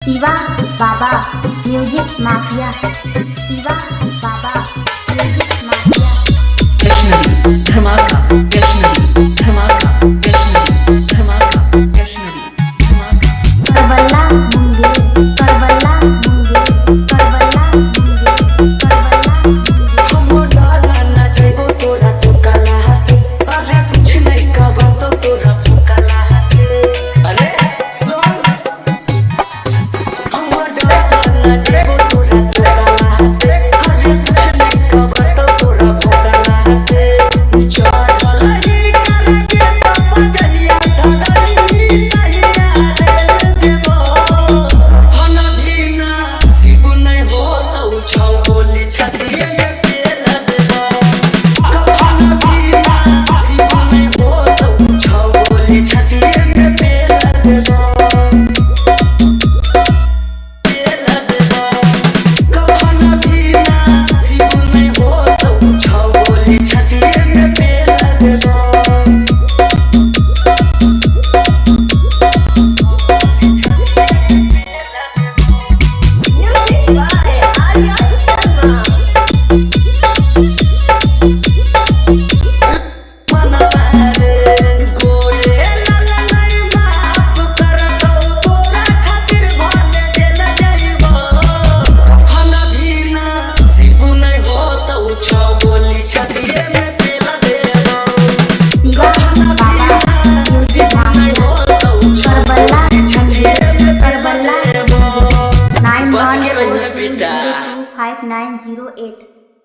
शिवा बाबा music mafia, Shiva बाबा music mafia. Vaishnavi धमाका, वैष्णवी धमाका, वैष्णवी धमाका, वैष्णवी धमाका। करबला मुंगेर, करबला मुंगेर, करबला मुंगेर, करबला मुंगेर। हमो डाला ना जेगो तोरा टोकला हसे, अरे कुछ नहीं कहबो तो तोरा फुकला हसे। अरे सुन, हमो डाला ना जेगो तोरा टोकला हसे, अरे कुछ नहीं कहबो तो तोरा फुकला हसे। चल ही करके पापा जहिया धरनी तहिया रे देबो। हना भीना शिशु नहीं हो तो छौ बोली छतिए में पेल देबो। हना भीना शिशु नहीं हो तो छौ बोली छतिए में पेल देबो। पेल देबो। हना भीना शिशु नहीं हो तो छौ बोली छतिए में पेल देबो। शिवा बाबा म्यूजिक माफिया, करबला मुंगेर, करबला मुंगेर। 9142025908।